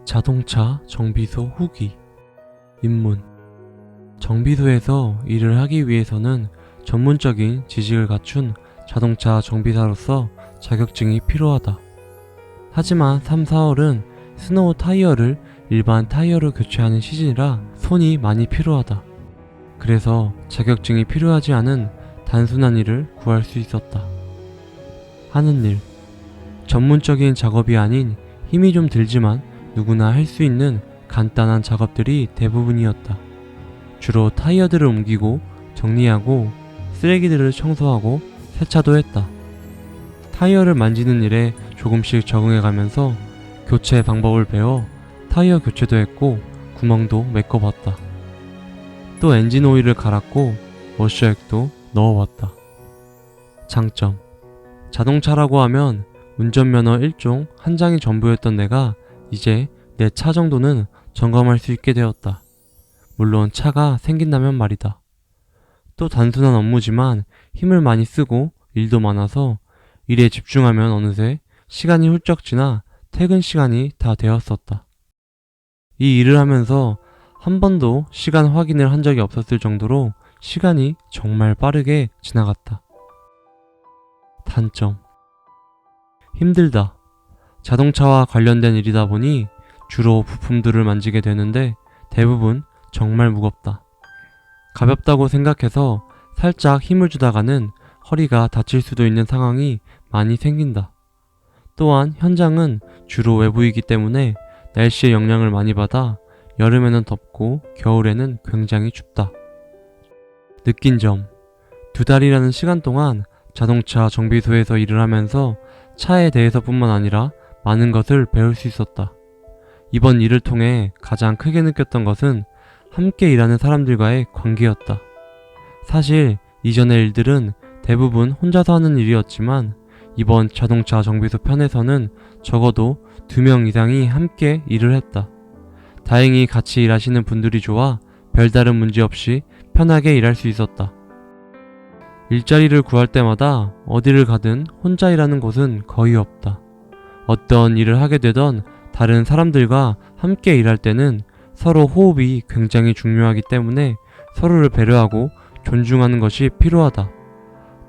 자동차 정비소 후기. 입문. 정비소에서 일을 하기 위해서는 전문적인 지식을 갖춘 자동차 정비사로서 자격증이 필요하다. 하지만 3, 4월은 스노우 타이어를 일반 타이어로 교체하는 시즌이라 손이 많이 필요하다. 그래서 자격증이 필요하지 않은 단순한 일을 구할 수 있었다. 하는 일. 전문적인 작업이 아닌 힘이 좀 들지만 누구나 할 수 있는 간단한 작업들이 대부분이었다. 주로 타이어들을 옮기고 정리하고 쓰레기들을 청소하고 세차도 했다. 타이어를 만지는 일에 조금씩 적응해가면서 교체 방법을 배워 타이어 교체도 했고 구멍도 메꿔봤다. 또 엔진 오일을 갈았고 워셔액도 넣어봤다. 장점. 자동차라고 하면 운전면허 1종 한 장이 전부였던 내가 이제 내 차 정도는 점검할 수 있게 되었다. 물론 차가 생긴다면 말이다. 또 단순한 업무지만 힘을 많이 쓰고 일도 많아서 일에 집중하면 어느새 시간이 훌쩍 지나 퇴근 시간이 다 되었었다. 이 일을 하면서 한 번도 시간 확인을 한 적이 없었을 정도로 시간이 정말 빠르게 지나갔다. 단점. 힘들다. 자동차와 관련된 일이다 보니 주로 부품들을 만지게 되는데 대부분 정말 무겁다. 가볍다고 생각해서 살짝 힘을 주다가는 허리가 다칠 수도 있는 상황이 많이 생긴다. 또한 현장은 주로 외부이기 때문에 날씨의 영향을 많이 받아 여름에는 덥고 겨울에는 굉장히 춥다. 느낀 점. 2달이라는 시간 동안 자동차 정비소에서 일을 하면서 차에 대해서뿐만 아니라 많은 것을 배울 수 있었다. 이번 일을 통해 가장 크게 느꼈던 것은 함께 일하는 사람들과의 관계였다. 사실 이전의 일들은 대부분 혼자서 하는 일이었지만 이번 자동차 정비소 편에서는 적어도 2명 이상이 함께 일을 했다. 다행히 같이 일하시는 분들이 좋아 별다른 문제 없이 편하게 일할 수 있었다. 일자리를 구할 때마다 어디를 가든 혼자 일하는 곳은 거의 없다. 어떤 일을 하게 되던 다른 사람들과 함께 일할 때는 서로 호흡이 굉장히 중요하기 때문에 서로를 배려하고 존중하는 것이 필요하다.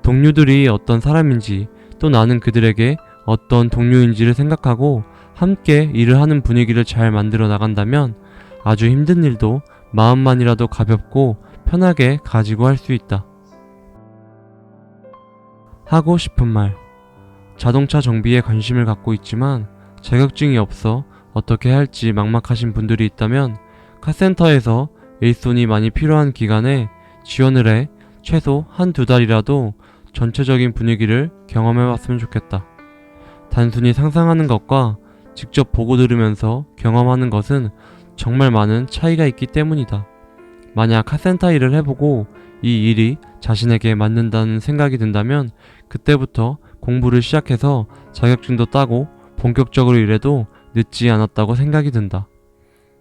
동료들이 어떤 사람인지 또 나는 그들에게 어떤 동료인지를 생각하고 함께 일을 하는 분위기를 잘 만들어 나간다면 아주 힘든 일도 마음만이라도 가볍고 편하게 가지고 할 수 있다. 하고 싶은 말. 자동차 정비에 관심을 갖고 있지만 자격증이 없어 어떻게 할지 막막하신 분들이 있다면 카센터에서 일손이 많이 필요한 기간에 지원을 해 최소 1~2달이라도 전체적인 분위기를 경험해봤으면 좋겠다. 단순히 상상하는 것과 직접 보고 들으면서 경험하는 것은 정말 많은 차이가 있기 때문이다. 만약 카센터 일을 해보고 이 일이 자신에게 맞는다는 생각이 든다면 그때부터 공부를 시작해서 자격증도 따고 본격적으로 일해도 늦지 않았다고 생각이 든다.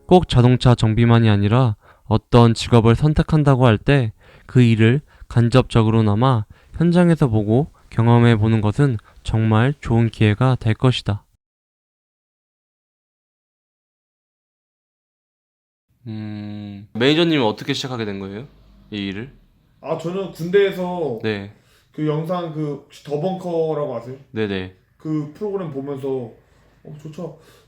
꼭 자동차 정비만이 아니라 어떤 직업을 선택한다고 할 때 그 일을 간접적으로나마 현장에서 보고 경험해 보는 것은 정말 좋은 기회가 될 것이다. 매니저님은 어떻게 시작하게 된 거예요? 이 일을? 아, 저는 군대에서 네, 그 영상 그 더벙커라고 아세요? 네네, 그 프로그램 보면서 저 차,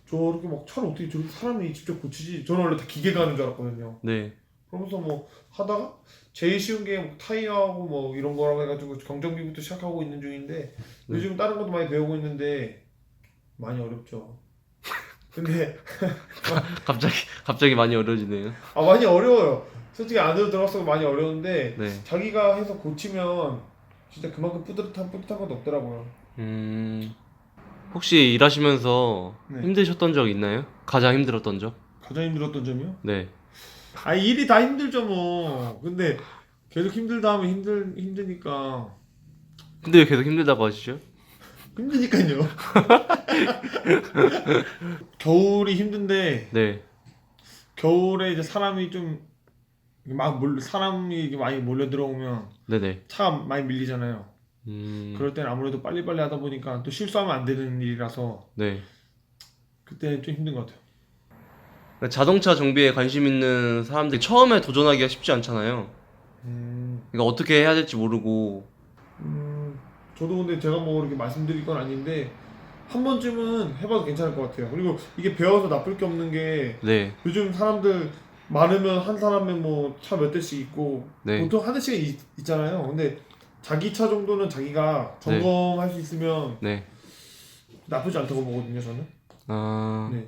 저렇게 막 차를 어떻게 저렇게 사람이 직접 고치지? 저는 원래 다 기계가 하는 줄 알았거든요. 네, 그러면서 뭐 하다가 제일 쉬운 게뭐 타이어하고 뭐 이런 거라고 해가지고 경정비부터 시작하고 있는 중인데 네. 요즘 다른 것도 많이 배우고 있는데 많이 어렵죠. 근데 갑자기 많이 어려지네요. 많이 어려워요. 솔직히 안으로 들어갔어도 많이 어려운데 네. 자기가 해서 고치면 진짜 그만큼 뿌듯한 것도 없더라고요. 음, 혹시 일하시면서 네. 힘드셨던 적 있나요? 가장 힘들었던 적? 가장 힘들었던 점이요? 네. 일이 다 힘들죠 뭐. 근데 계속 힘들다 하면 힘드니까 근데 왜 계속 힘들다고 하시죠? 힘드니까요. 겨울이 힘든데 네. 겨울에 이제 사람이 좀 사람이 이렇게 많이 몰려 들어오면 네네. 차가 많이 밀리잖아요. 음, 그럴 땐 아무래도 빨리빨리 하다 보니까 또 실수하면 안 되는 일이라서 네. 그때 좀 힘든 것 같아요. 자동차 정비에 관심 있는 사람들이 처음에 도전하기가 쉽지 않잖아요. 그러니까 어떻게 해야 될지 모르고. 저도 근데 제가 뭐 이렇게 말씀드릴 건 아닌데 한 번쯤은 해봐도 괜찮을 것 같아요. 그리고 이게 배워서 나쁠 게 없는 게 네, 요즘 사람들 많으면 한 사람에 뭐 차 몇 대씩 있고 네, 보통 한 대씩 있잖아요. 근데 자기 차 정도는 자기가 점검할 수 있으면 네. 나쁘지 않다고 보거든요, 저는. 아, 네.